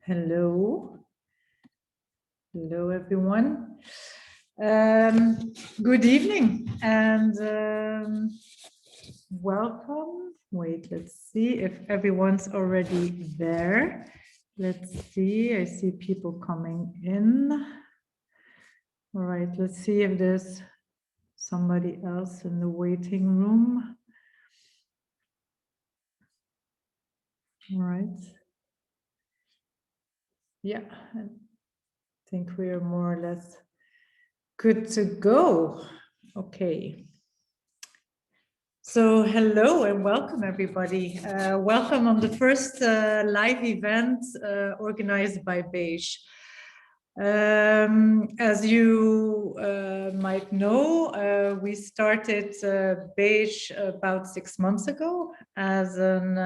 Hello. Hello, everyone. Good evening and welcome. Wait, let's see if everyone's already there. Let's see. I see people coming in. All right, let's see if there's somebody else in the waiting room. All right. Yeah, I think we are more or less good to go. Okay. So hello and welcome everybody. Welcome on the first live event organized by Beige. As you might know, we started Beige about 6 months ago as an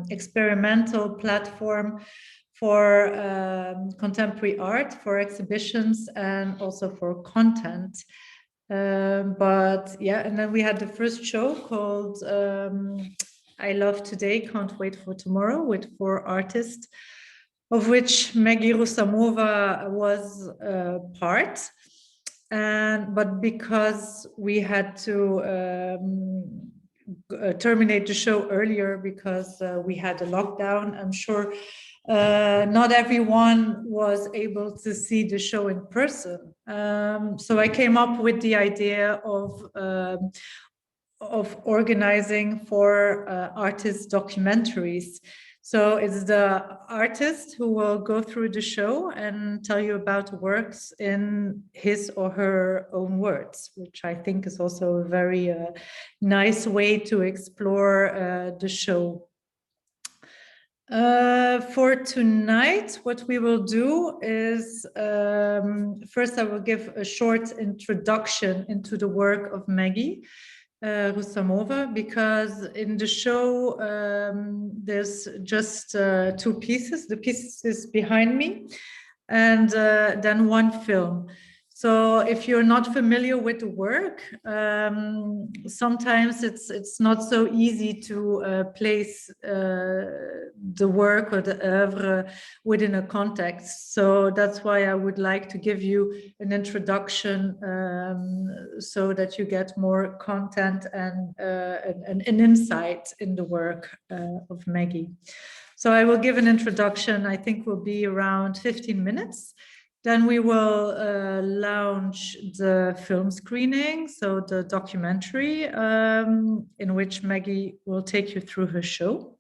experimental platform for contemporary art, for exhibitions, and also for content. But yeah, and then we had the first show called I Love Today, Can't Wait for Tomorrow, with 4 artists, of which Meggy Rustamova was part. But because we had to terminate the show earlier because we had a lockdown, I'm sure not everyone was able to see the show in person. So I came up with the idea of organizing for artist documentaries. So it's the artist who will go through the show and tell you about works in his or her own words, which I think is also a very nice way to explore the show. For tonight, what we will do is first I will give a short introduction into the work of Meggy Rustamova, because in the show there's just 2 pieces. The pieces behind me, and then 1 film. So if you're not familiar with the work, sometimes it's not so easy to place the work or the oeuvre within a context. So that's why I would like to give you an introduction so that you get more content and an insight in the work of Meggy. So I will give an introduction, I think will be around 15 minutes. Then we will launch the film screening, so the documentary in which Meggy will take you through her show.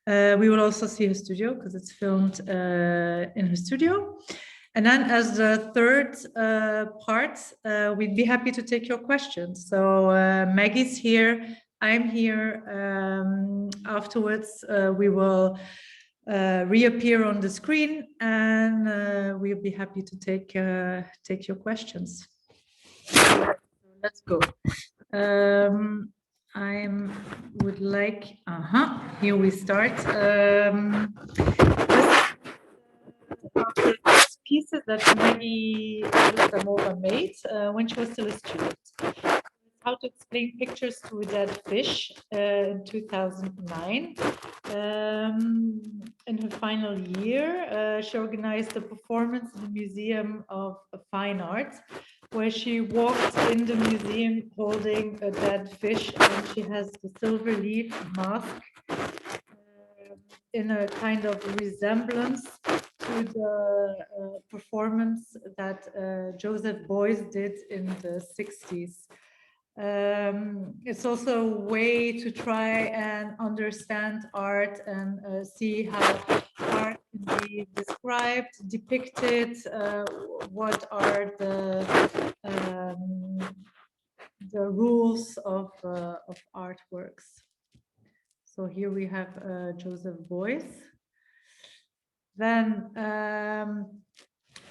We will also see her studio because it's filmed in her studio. And then as the third part, we'd be happy to take your questions. So Meggy's here, I'm here. Afterwards, we will reappear on the screen, and we'll be happy to take your questions. Let's go. I would like. Here we start. This pieces that Meggy Rustamova made when she was still a student. How to explain pictures to a dead fish in 2009. In her final year, she organized a performance in the Museum of Fine Art, where she walked in the museum holding a dead fish, and she has the silver leaf mask in a kind of resemblance to the performance that Joseph Beuys did in the 60s. It's also a way to try and understand art and see how art can be described, depicted, what are the rules of artworks. So here we have Joseph Beuys. Then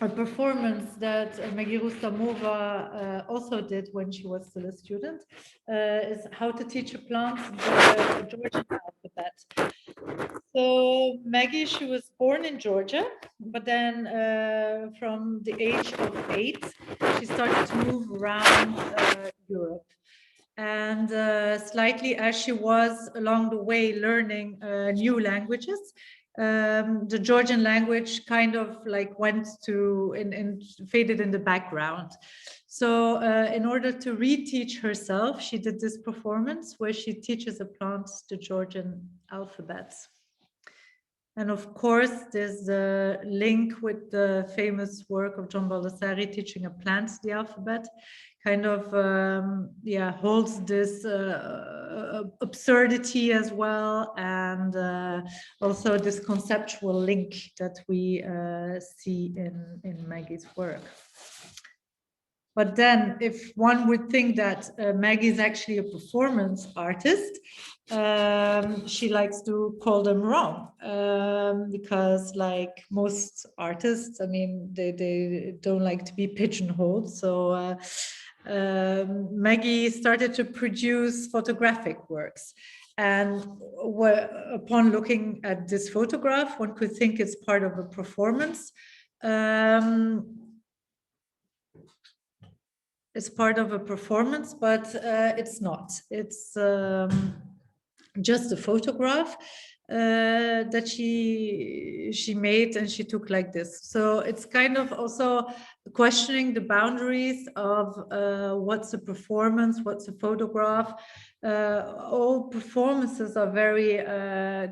a performance that Meggy Rustamova also did when she was still a student is how to teach a plant the Georgian alphabet. So Meggy, she was born in Georgia, but then from the age of 8, she started to move around Europe. And slightly as she was along the way learning new languages, the Georgian language kind of like went to and faded in the background. So in order to reteach herself, she did this performance where she teaches the plants the Georgian alphabets. And of course, there's a link with the famous work of John Balasari, Teaching a Plant the Alphabet, kind of, holds this absurdity as well, and also this conceptual link that we see in Meggy's work. But then if one would think that Meggy is actually a performance artist, she likes to call them wrong, because like most artists, I mean, they don't like to be pigeonholed. So Meggy started to produce photographic works. And upon looking at this photograph, one could think it's part of a performance. It's part of a performance, but it's not. It's just a photograph that she made, and she took like this. So it's kind of also questioning the boundaries of what's a performance, what's a photograph. All performances are very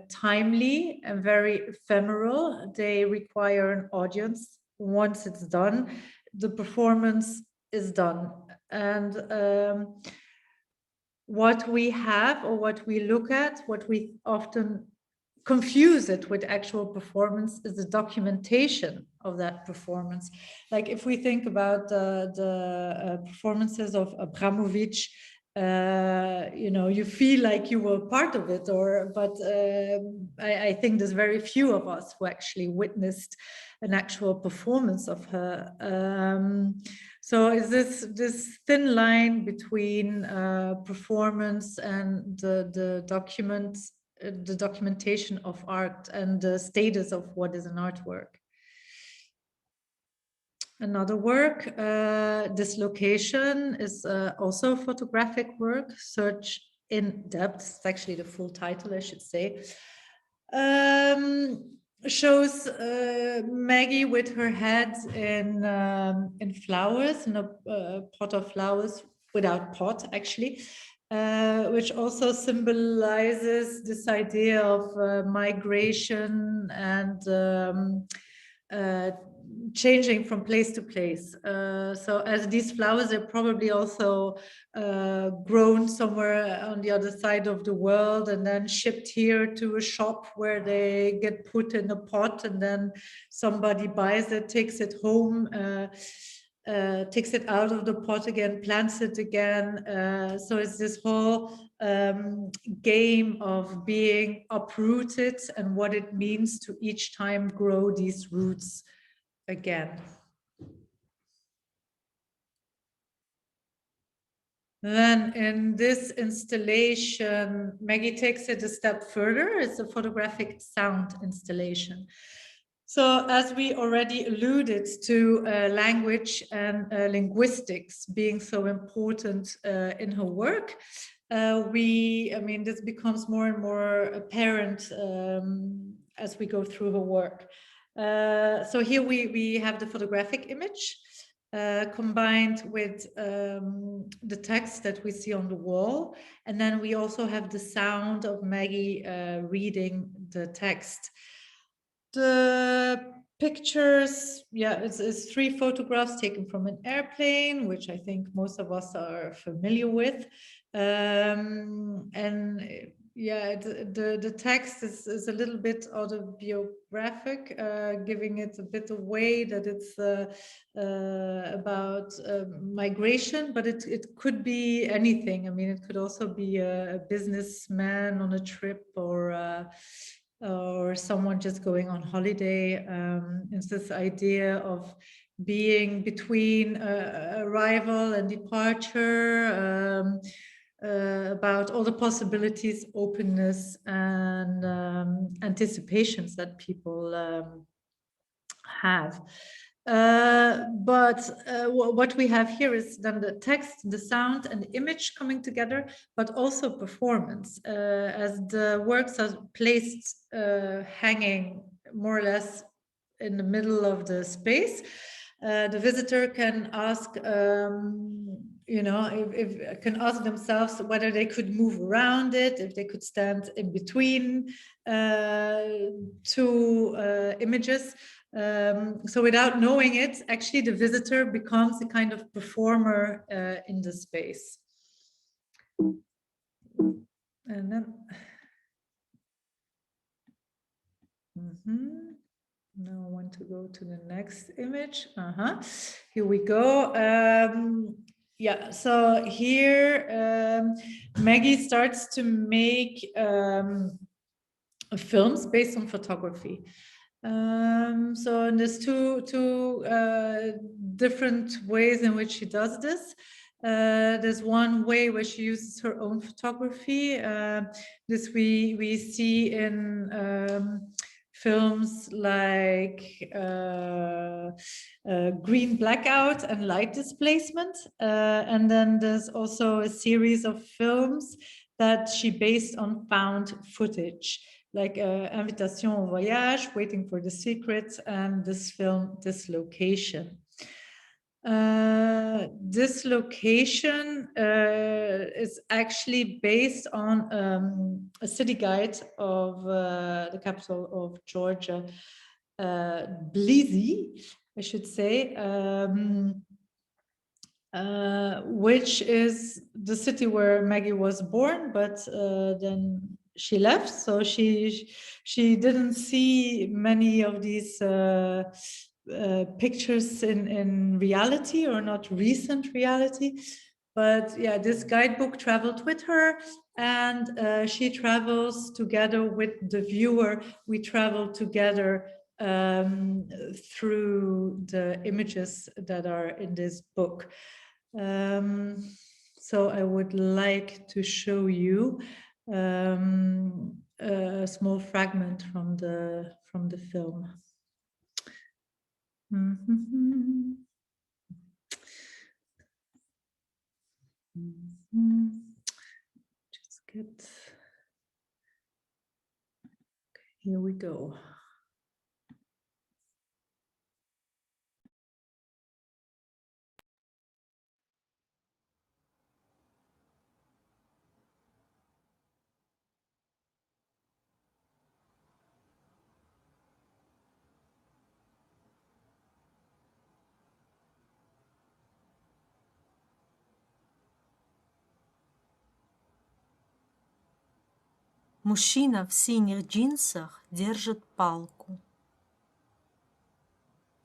timely and very ephemeral. They require an audience. Once it's done, the performance is done. And what we have, or what we look at, what we often confuse it with actual performance, is the documentation of that performance. Like if we think about the performances of Abramovich, you feel like you were part of it, but I think there's very few of us who actually witnessed an actual performance of her. So is this thin line between performance and the documentation of art and the status of what is an artwork. Another work, Dislocation, is also photographic work, Search in Depth. It's actually the full title, I should say. Shows Meggy with her head in flowers, in a pot of flowers, without pot actually, which also symbolizes this idea of migration and changing from place to place. So as these flowers are probably also grown somewhere on the other side of the world and then shipped here to a shop where they get put in a pot, and then somebody buys it, takes it home, takes it out of the pot again, plants it again. So it's this whole game of being uprooted and what it means to each time grow these roots again. Then in this installation, Meggy takes it a step further. It's a photographic sound installation. So as we already alluded to language and linguistics being so important in her work, this becomes more and more apparent as we go through her work. So here we have the photographic image combined with the text that we see on the wall. And then we also have the sound of Meggy reading the text. The pictures, it's 3 photographs taken from an airplane, which I think most of us are familiar with. The text is a little bit autobiographic, giving it a bit away that it's about migration, but it could be anything. I mean, it could also be a businessman on a trip, or someone just going on holiday. It's this idea of being between arrival and departure, about all the possibilities, openness, and anticipations that people have. What we have here is then the text, the sound, and the image coming together, but also performance, as the works are placed hanging more or less in the middle of the space. The visitor can ask, if can ask themselves whether they could move around it, if they could stand in between two images. So without knowing it, actually the visitor becomes a kind of performer in the space. And then, now I want to go to the next image. Here we go. Yeah, so here Meggy starts to make films based on photography. So there's two different ways in which she does this. There's one way where she uses her own photography. This we see in films like Green Blackout and Light Displacement. And then there's also a series of films that she based on found footage, like Invitation au Voyage, Waiting for the Secret, and this film, Dislocation. Dislocation is actually based on a city guide of the capital of Georgia, Tbilisi, I should say, which is the city where Meggy was born, but then she left, so she didn't see many of these pictures in reality, or not recent reality. But yeah, this guidebook traveled with her, and she travels together with the viewer. We travel together through the images that are in this book. So I would like to show you a small fragment from the film. Just get, here we go. Мужчина в синих джинсах держит палку.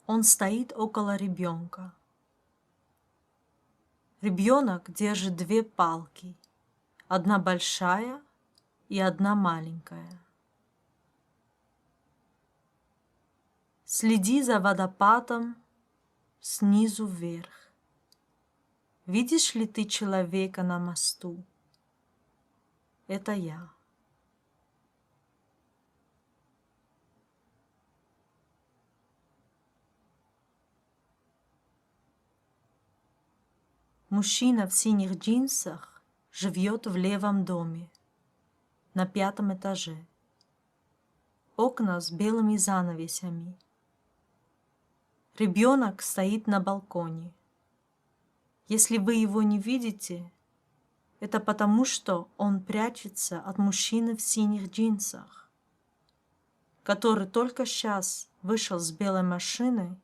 Он стоит около ребенка. Ребенок держит две палки, одна большая и одна маленькая. Следи за водопадом снизу вверх. Видишь ли ты человека на мосту? Это я. Мужчина в синих джинсах живет в левом доме, на 5-м этаже. Окна с белыми занавесями. Ребенок стоит на балконе. Если вы его не видите, это потому, что он прячется от мужчины в синих джинсах, который только сейчас вышел с белой машины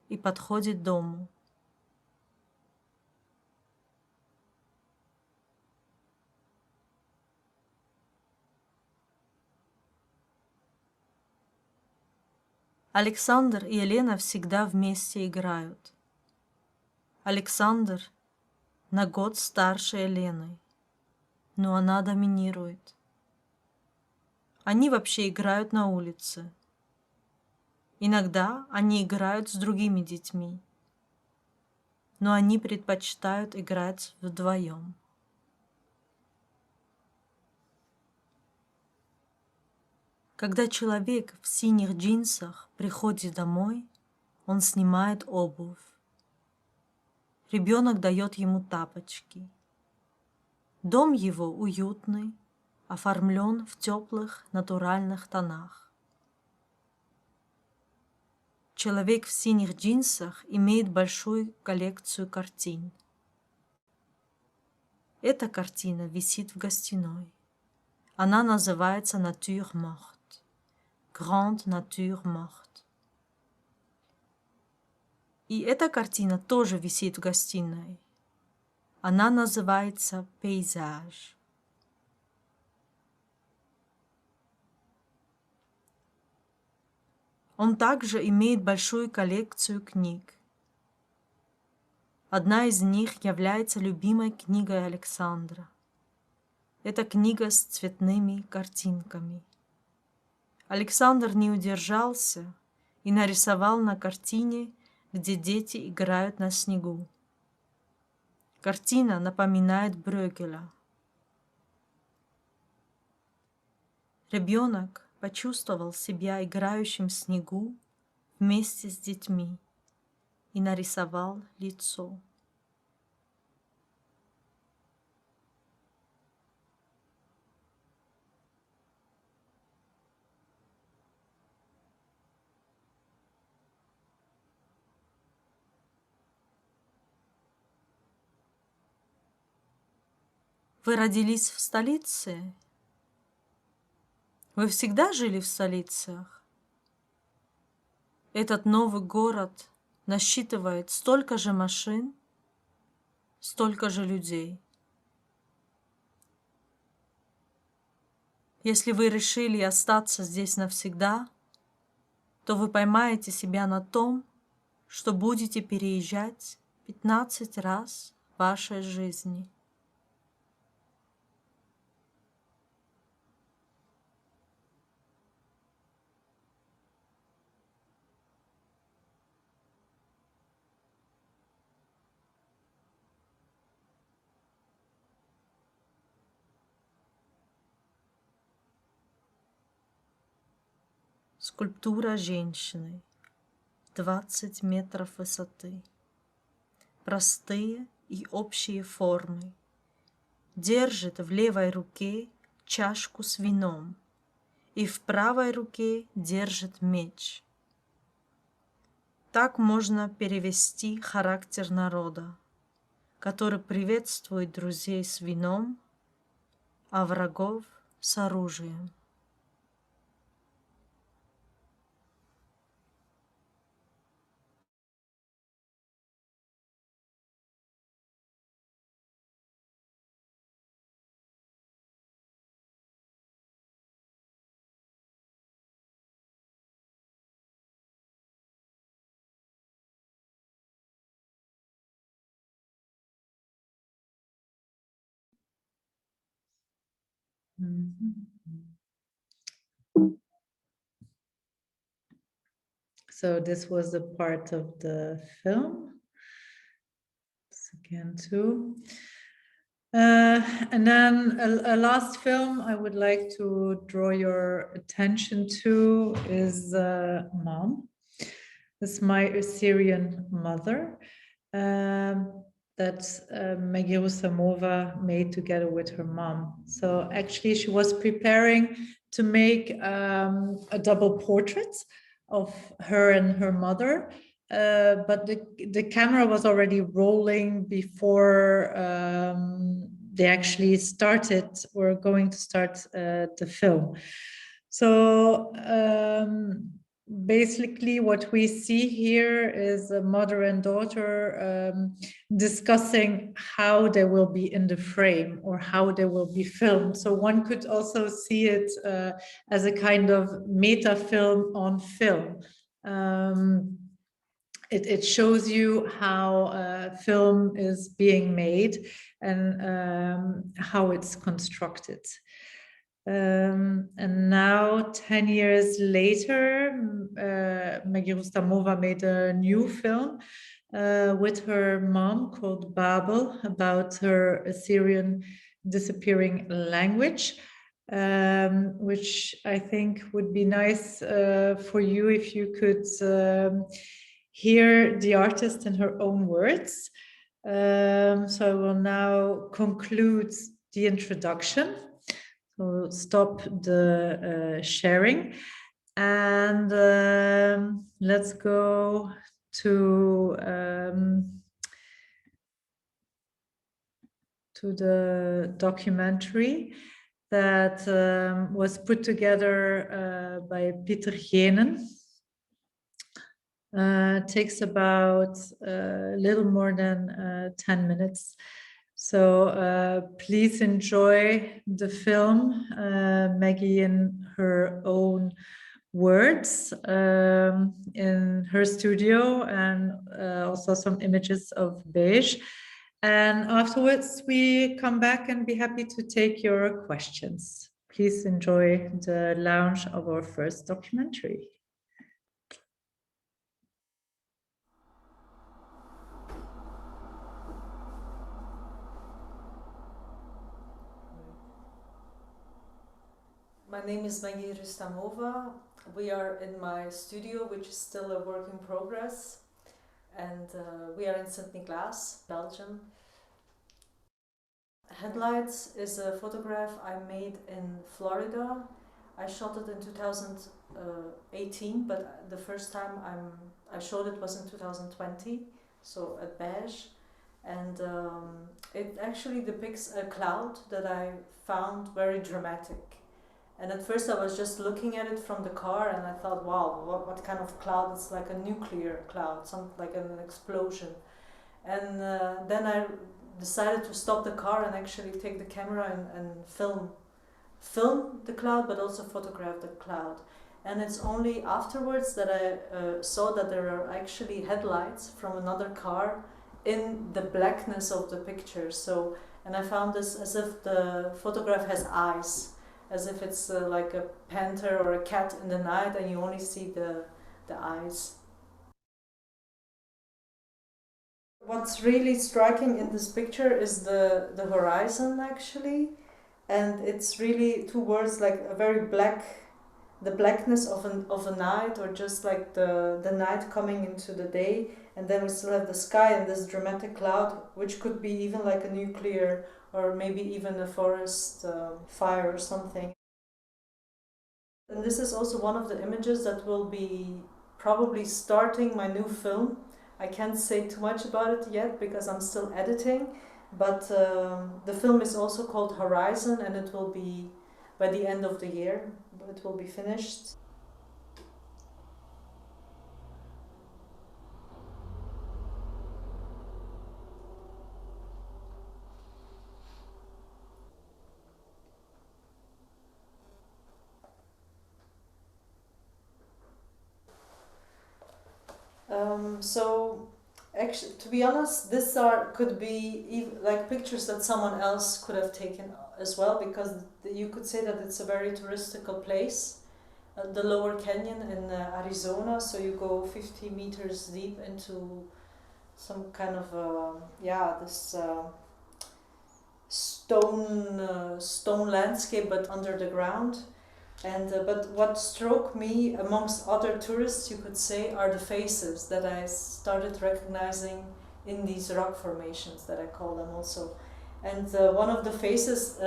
и подходит к дому. Александр и Елена всегда вместе играют. Александр на год старше Елены, но она доминирует. Они вообще играют на улице. Иногда они играют с другими детьми, но они предпочитают играть вдвоем. Когда человек в синих джинсах приходит домой, Он снимает обувь. Ребенок дает ему тапочки. Дом его уютный, оформлен в теплых натуральных тонах. Человек в синих джинсах имеет большую коллекцию картин. Эта картина висит в гостиной. Она называется «Nature morte», «Grande Nature morte». И эта картина тоже висит в гостиной. Она называется «Пейзаж». Он также имеет большую коллекцию книг. Одна из них является любимой книгой Александра. Это книга с цветными картинками. Александр не удержался и нарисовал на картине, где дети играют на снегу. Картина напоминает Брюгеля. Ребенок почувствовал себя играющим в снегу вместе с детьми и нарисовал лицо. Вы родились в столице? Вы всегда жили в столицах? Этот новый город насчитывает столько же машин, столько же людей. Если вы решили остаться здесь навсегда, то вы поймаете себя на том, что будете переезжать 15 раз в вашей жизни. Скульптура женщины, 20 метров высоты. Простые и общие формы. Держит в левой руке чашку с вином и в правой руке держит меч. Так можно перевести характер народа, который приветствует друзей с вином, а врагов с оружием. So this was a part of the film. Again, too. And then a last film I would like to draw your attention to is Mom. This is my Syrian mother that Meggy Rustamova made together with her mom. So actually she was preparing to make a double portrait of her and her mother. But the camera was already rolling before they actually were going to start the film. So basically what we see here is a mother and daughter discussing how they will be in the frame or how they will be filmed. So one could also see it as a kind of meta film on film. It shows you how film is being made and how it's constructed. And now, 10 years later, Meggy Rustamova made a new film with her mom called Babel about her Assyrian disappearing language, which I think would be nice for you if you could hear the artist in her own words. So I will now conclude the introduction. So stop the sharing, and let's go to the documentary that was put together by Pieter Geenen. Takes about a little more than 10 minutes. So please enjoy the film, Meggy in her own words, in her studio, and also some images of Beige. And afterwards, we come back and be happy to take your questions. Please enjoy the launch of our first documentary. My name is Meggy Rustamova. We are in my studio, which is still a work in progress, and we are in Sint-Niklaas, Belgium. Headlights is a photograph I made in Florida. I shot it in 2018, but the first time I showed it was in 2020, so at Beige. And it actually depicts a cloud that I found very dramatic. And at first I was just looking at it from the car and I thought, wow, what kind of cloud? It's like a nuclear cloud, something like an explosion. And then I decided to stop the car and actually take the camera and film the cloud, but also photograph the cloud. And it's only afterwards that I saw that there are actually headlights from another car in the blackness of the picture. So, and I found this as if the photograph has eyes, as if it's like a panther or a cat in the night and you only see the eyes. What's really striking in this picture is the horizon actually, and it's really towards like a very the blackness of a night, or just like the night coming into the day, and then we still have the sky and this dramatic cloud, which could be even like a nuclear or maybe even a forest fire or something. And this is also one of the images that will be probably starting my new film. I can't say too much about it yet because I'm still editing, but the film is also called Horizon, and it will be by the end of the year, it will be finished. So actually, to be honest, could be like pictures that someone else could have taken as well, because you could say that it's a very touristical place, the Lower Canyon in Arizona. So you go 50 meters deep into some kind of this stone landscape, but under the ground. And but what struck me amongst other tourists, you could say, are the faces that I started recognizing in these rock formations, that I call them also. And one of the faces,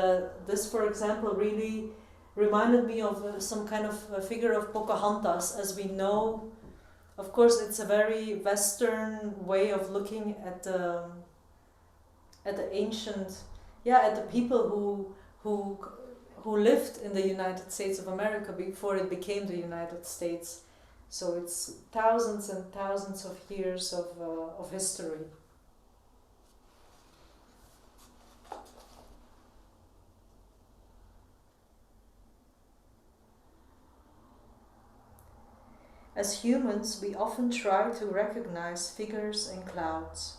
this for example, really reminded me of some kind of figure of Pocahontas. As we know, of course, it's a very Western way of looking at the ancient, at the people who lived in the United States of America before it became the United States. So it's thousands and thousands of years of history. As humans, we often try to recognize figures in clouds.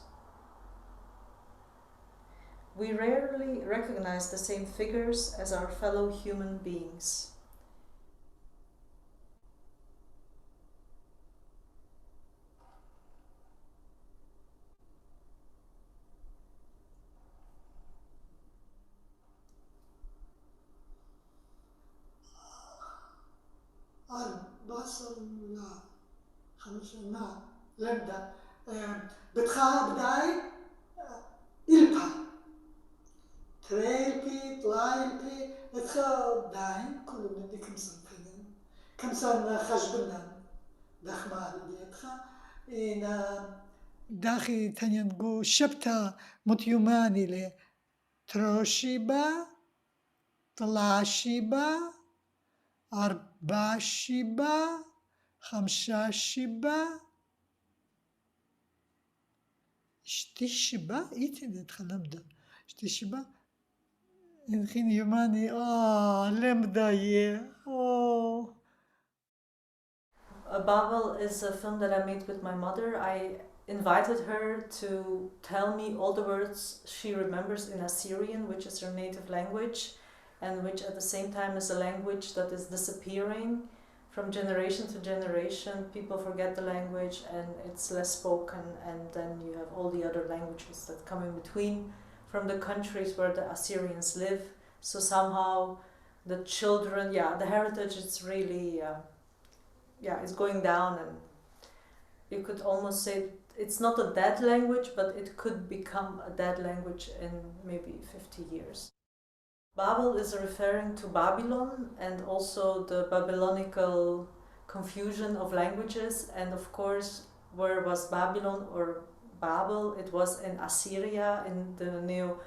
We rarely recognize the same figures as our fellow human beings. البصر خمسنا لمدة بتخا بداي إلبا تريلبي طلايلبي اتخا داين كل من دي كمسن خشبنا دخمال ديتخا إن داخي تنينقو شبتا متيوماني لي تروشيبا طلاشيبا أرباشيبا خمشاشيبا شتيشبا إيتي تخلمدا شتيشبا الحين يوماني لمدا Babel is a film that I made with my mother. I invited her to tell me all the words she remembers in Assyrian, which is her native language, and which at the same time is a language that is disappearing from generation to generation. People forget the language and it's less spoken, and then you have all the other languages that come in between from the countries where the Assyrians live. So somehow the children, the heritage is really is going down, and you could almost say it's not a dead language, but it could become a dead language in maybe 50 years. Babel is referring to Babylon and also the Babylonical confusion of languages, and of course, where was Babylon or Babel? It was in Assyria, in the Neo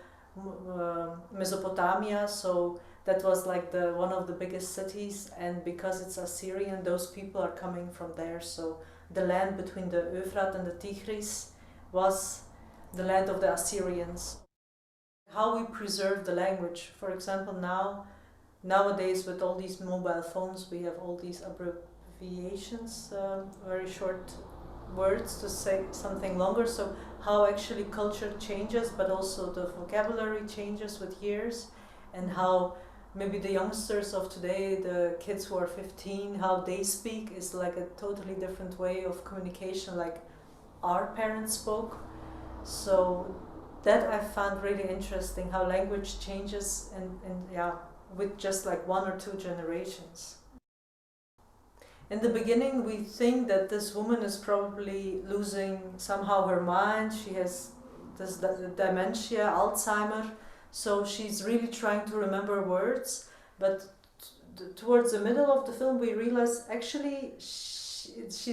Mesopotamia, so that was like one of the biggest cities, and because it's Assyrian, those people are coming from there. So the land between the Euphrates and the Tigris was the land of the Assyrians. How we preserve the language, for example, nowadays with all these mobile phones, we have all these abbreviations, very short words to say something longer. So how actually culture changes, but also the vocabulary changes with years, and how maybe the youngsters of today, the kids who are 15, how they speak is like a totally different way of communication like our parents spoke. So that I found really interesting, how language changes with just like one or two generations. In the beginning, we think that this woman is probably losing somehow her mind. She has this dementia, Alzheimer, so she's really trying to remember words. But towards the middle of the film, we realize actually she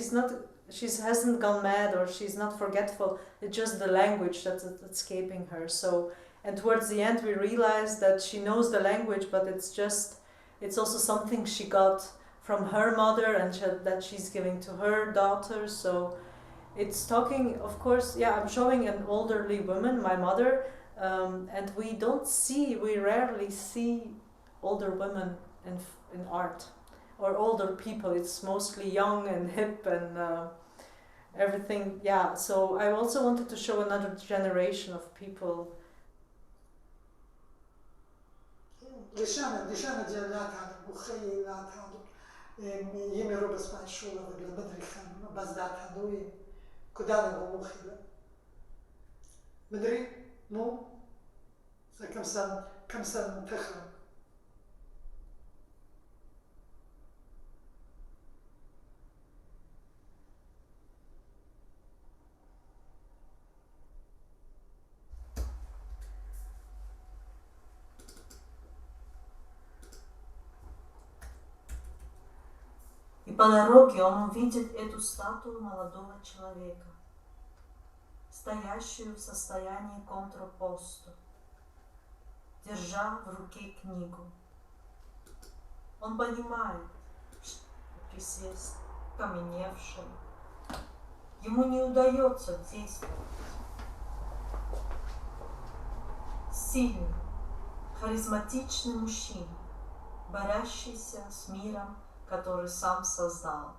hasn't gone mad, or she's not forgetful. It's just the language that's escaping her. So, and towards the end, we realize that she knows the language, but it's also something she got from her mother, and that she's giving to her daughter. So it's talking, of course, I'm showing an elderly woman, my mother, and we rarely see older women in art, or older people. It's mostly young and hip and everything. So I also wanted to show another generation of people. يمرو بس ما الشغل ولا بدري خان بس دات هدوي كدانا بمخيلة مدري مو كم سنة تخرج И по дороге он увидит эту статую молодого человека, стоящую в состоянии контрапосту, держа в руке книгу. Он понимает, что присесть каменевший, ему не удается действовать. Сильный, харизматичный мужчина, борящийся с миром, который сам создал.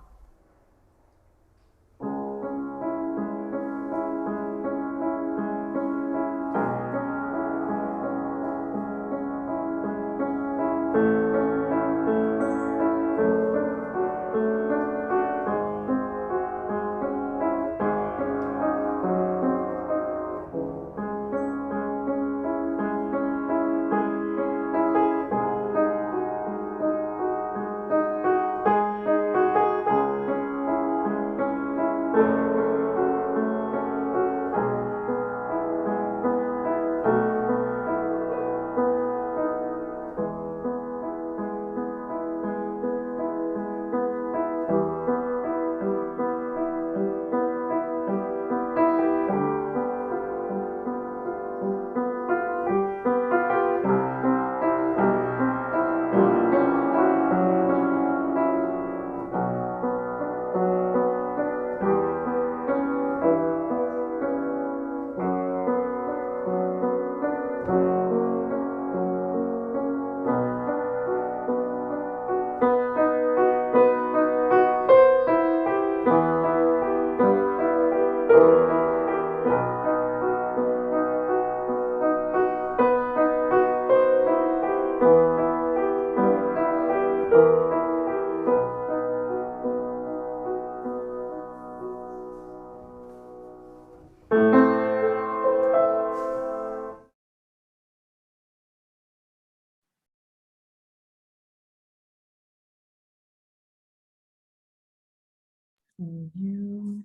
Mute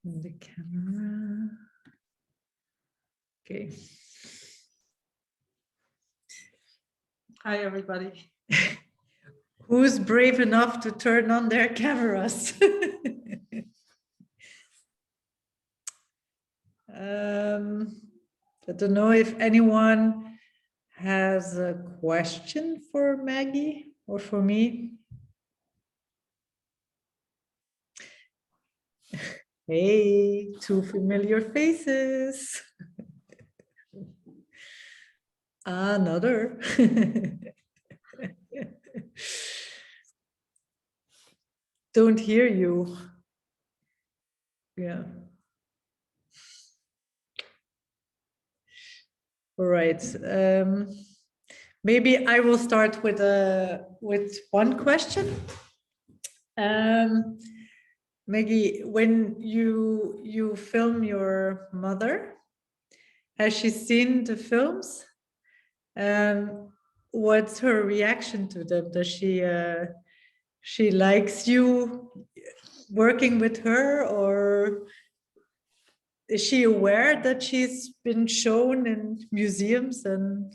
the camera. Okay. Hi, everybody. Who's brave enough to turn on their cameras? I don't know if anyone has a question for Maggie or for me. Hey, two familiar faces. Another. Don't hear you. Yeah. All right. Maybe I will start with one question. Meggy, when you film your mother, has she seen the films? What's her reaction to them? Does she likes you working with her, or is she aware that she's been shown in museums and?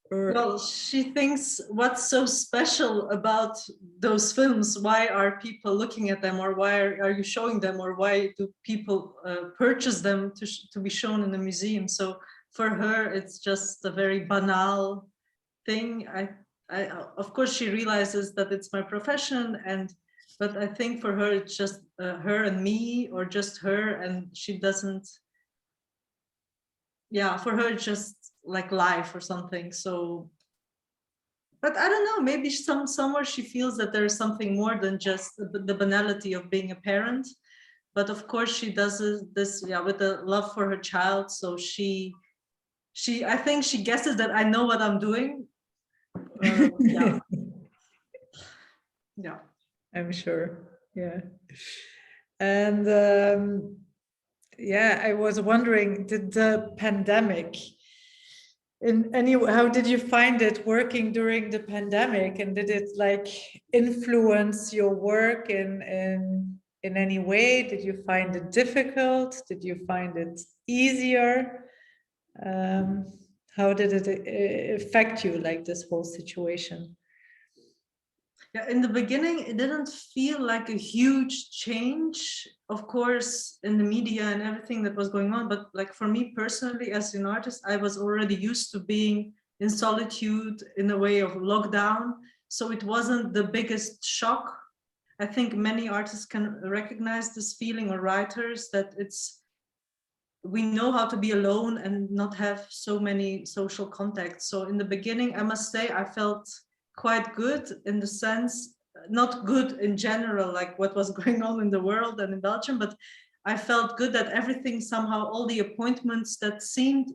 Well, she thinks, what's so special about those films? Why are people looking at them, or why are you showing them, or why do people purchase them to be shown in a museum? So for her, it's just a very banal thing. Of course, she realizes that it's my profession, but I think for her, it's just her and me, or just her, and she doesn't. Yeah, for her, it's just like life or something. So, but I don't know, maybe somewhere she feels that there's something more than just the banality of being a parent. But of course she does this, yeah, with the love for her child. So I think she guesses that I know what I'm doing. Yeah. Yeah, I'm sure. Yeah. And yeah, I was wondering, did the pandemic how did you find it working during the pandemic, and did it like influence your work in any way? Did you find it difficult? Did you find it easier? How did it affect you, like this whole situation? yeah, in the beginning, it didn't feel like a huge change, of course, in the media and everything that was going on. But like for me personally, as an artist, I was already used to being in solitude in a way of lockdown. So it wasn't the biggest shock. I think many artists can recognize this feeling, or writers, that we know how to be alone and not have so many social contacts. So in the beginning, I must say, I felt quite good, in the sense, not good in general, like what was going on in the world and in Belgium, but I felt good that everything somehow, all the appointments that seemed,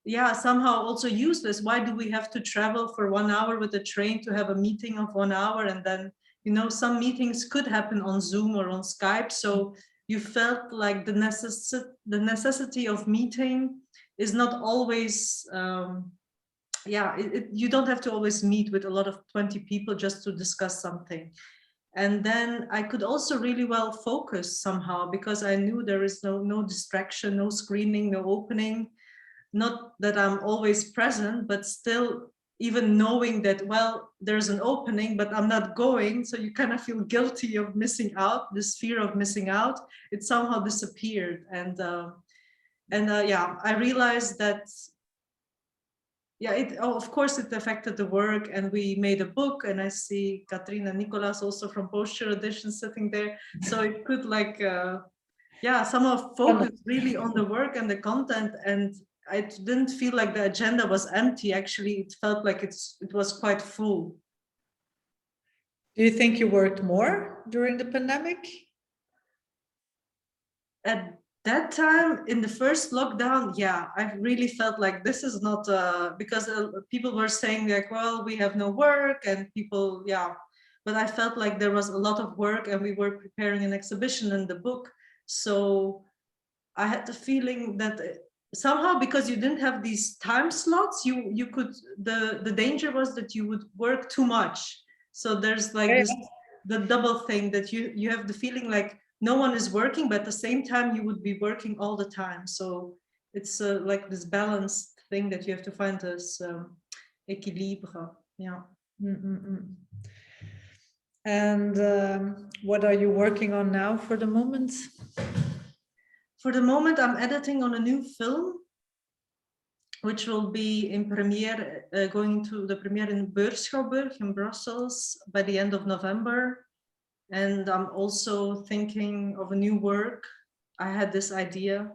yeah, somehow also useless. Why do we have to travel for 1 hour with a train to have a meeting of 1 hour? And then, you know, some meetings could happen on Zoom or on Skype. So you felt like the necessity of meeting is not always, you don't have to always meet with a lot of 20 people just to discuss something. And then I could also really well focus somehow, because I knew there is no distraction, no screening, no opening. Not that I'm always present, but still, even knowing that, well, there's an opening, but I'm not going, so you kind of feel guilty of missing out. This fear of missing out, it somehow disappeared. And yeah, I realized that, yeah, of course it affected the work, and we made a book, and I see Katrien and Nicolas also from Posture Edition sitting there, so it could like yeah, somehow focus really on the work and the content, and I didn't feel like the agenda was empty. Actually, it felt like it was quite full. Do you think you worked more during the pandemic? At that time, in the first lockdown, yeah, I really felt like this is not because people were saying like, well, we have no work, and people, yeah, but I felt like there was a lot of work, and we were preparing an exhibition in the book. So I had the feeling that somehow, because you didn't have these time slots, you could, the danger was that you would work too much. So there's like this, the double thing that you have the feeling like no one is working, but at the same time you would be working all the time. So it's like this balanced thing that you have to find this equilibre. Yeah. And what are you working on now for the moment? For the moment, I'm editing on a new film, which will be in premiere, going to the premiere in Beurschouwburg in Brussels by the end of November. And I'm also thinking of a new work. I had this idea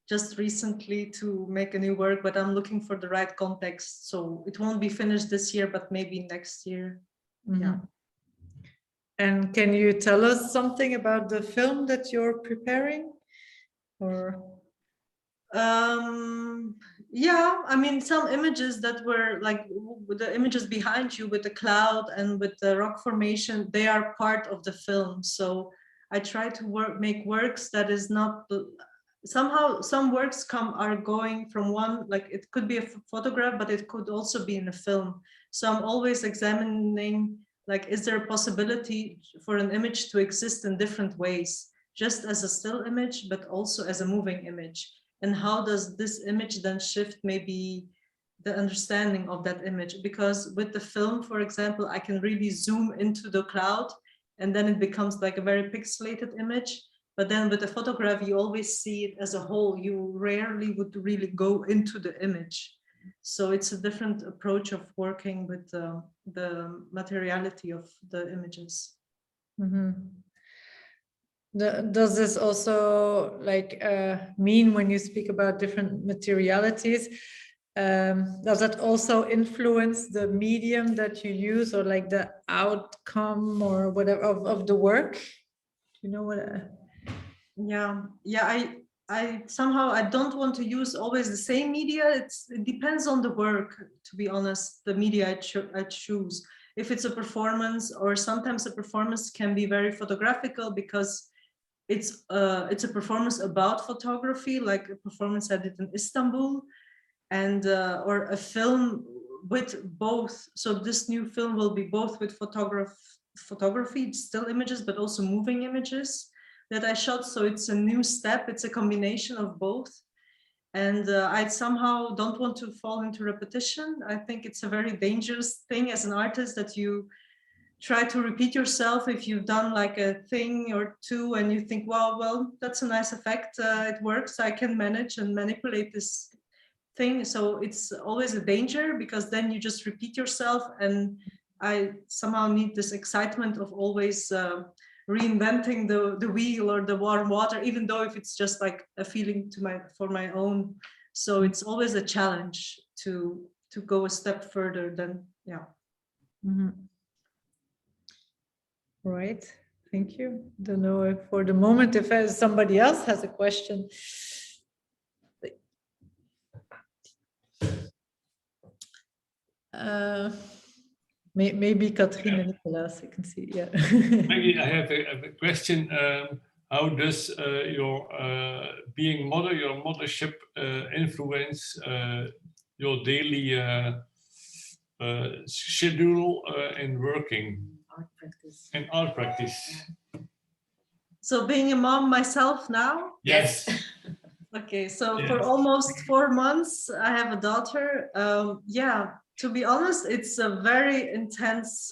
just recently to make a new work, but I'm looking for the right context. So it won't be finished this year, but maybe next year. Yeah. And can you tell us something about the film that you're preparing? Or yeah, I mean, some images that were like the images behind you with the cloud and with the rock formation, they are part of the film. So I try to make works that is not somehow some works are going from one, like it could be a photograph, but it could also be in a film. So I'm always examining, like, is there a possibility for an image to exist in different ways, just as a still image, but also as a moving image? And how does this image then shift maybe the understanding of that image? Because with the film, for example, I can really zoom into the cloud and then it becomes like a very pixelated image. But then with the photograph, you always see it as a whole. You rarely would really go into the image. So it's a different approach of working with the materiality of the images. Does this also like mean when you speak about different materialities, does that also influence the medium that you use or like the outcome or whatever of the work? You know what? Yeah. I somehow I don't want to use always the same media. It depends on the work, to be honest, the media I choose. If it's a performance, or sometimes a performance can be very photographical because it's a performance about photography, like a performance I did in Istanbul, and or a film with both. So this new film will be both with photography, still images, but also moving images that I shot. So it's a new step. It's a combination of both. And I somehow don't want to fall into repetition. I think it's a very dangerous thing as an artist that you try to repeat yourself. If you've done like a thing or two and you think, well, that's a nice effect. It works. I can manage and manipulate this thing. So it's always a danger because then you just repeat yourself. And I somehow need this excitement of always reinventing the wheel or the warm water, even though if it's just like a feeling for my own. So it's always a challenge to go a step further than, yeah. Right, thank you. Don't know if for the moment if somebody else has a question. Maybe Katrien and Nicolas, I can see, yeah. Meggy, I have a question. How does your being mother, your mothership influence your daily schedule in working? Art practice. In art practice. So being a mom myself now? Yes. Okay, so for almost 4 months, I have a daughter. Yeah, to be honest, it's a very intense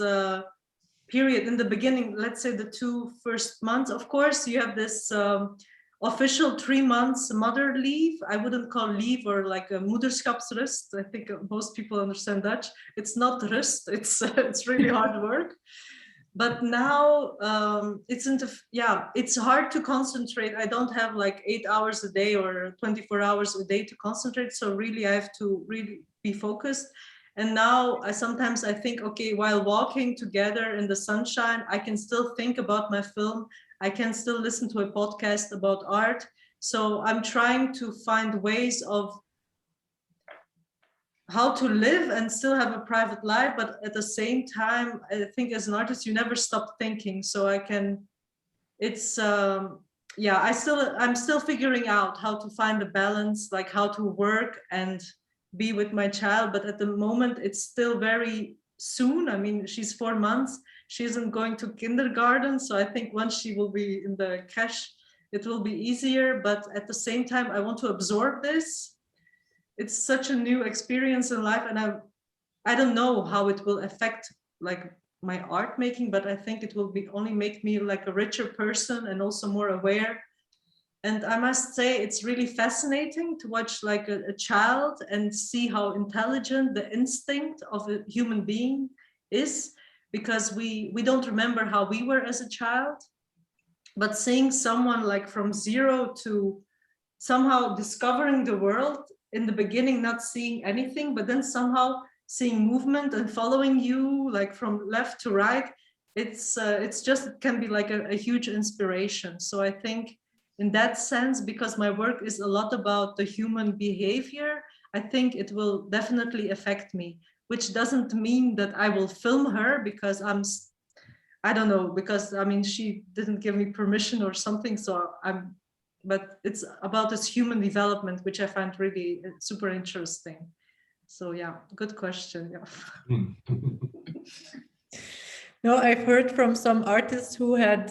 period in the beginning. Let's say the 2 first months. Of course, you have this official 3 months mother leave. I wouldn't call leave or like a moederschapsrust. I think most people understand Dutch. It's not rust. It's really hard work. But now it's hard to concentrate. I don't have like 8 hours a day or 24 hours a day to concentrate. So really, I have to really be focused. And now sometimes I think, okay, while walking together in the sunshine, I can still think about my film. I can still listen to a podcast about art. So I'm trying to find ways of how to live and still have a private life, but at the same time, I think as an artist, you never stop thinking. So I'm still figuring out how to find a balance, like how to work and be with my child. But at the moment, it's still very soon. I mean, she's 4 months. She isn't going to kindergarten. So I think once she will be in the cash, it will be easier. But at the same time, I want to absorb this. It's such a new experience in life. And I don't know how it will affect like my art making, but I think it will be only make me like a richer person and also more aware. And I must say, it's really fascinating to watch like a child and see how intelligent the instinct of a human being is, because we don't remember how we were as a child. But seeing someone like from zero to somehow discovering the world, in the beginning not seeing anything, but then somehow seeing movement and following you like from left to right, it's just, it can be like a huge inspiration. So I think in that sense, because my work is a lot about the human behavior, I think it will definitely affect me, which doesn't mean that I will film her, because I don't know, because I mean, she didn't give me permission or something. So but it's about this human development, which I find really super interesting. So yeah, good question. Yeah. No, I've heard from some artists who had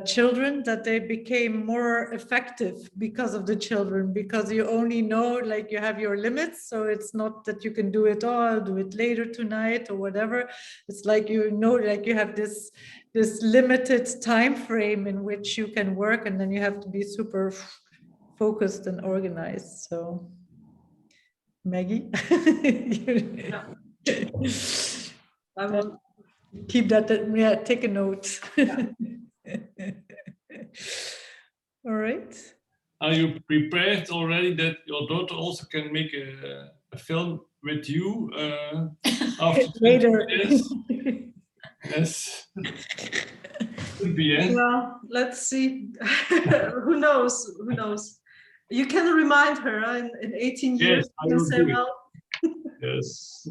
children that they became more effective because of the children, because you only know, like, you have your limits. So it's not that you can do it all, do it later tonight or whatever. It's like, you know, like you have this limited time frame in which you can work, and then you have to be super focused and organized. So Meggy, I will keep that, yeah, take a note. Yeah. All right. Are you prepared already that your daughter also can make a film with you after 20 Later. years? Yes. Could be, eh? Well, let's see. Who knows? Who knows? You can remind her in 18 years. Yes, I You can will say, do it. well, Yes.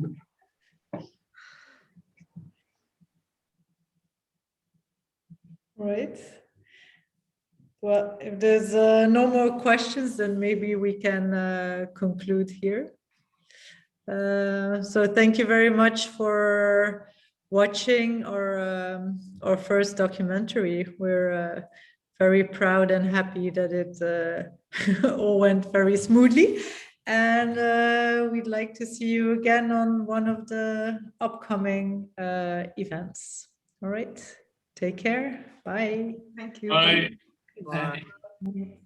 Right. Well, if there's no more questions, then maybe we can conclude here. So thank you very much for watching our first documentary. We're very proud and happy that it all went very smoothly. And we'd like to see you again on one of the upcoming events. All right. Take care. Bye. thank you. Bye. Bye. Bye.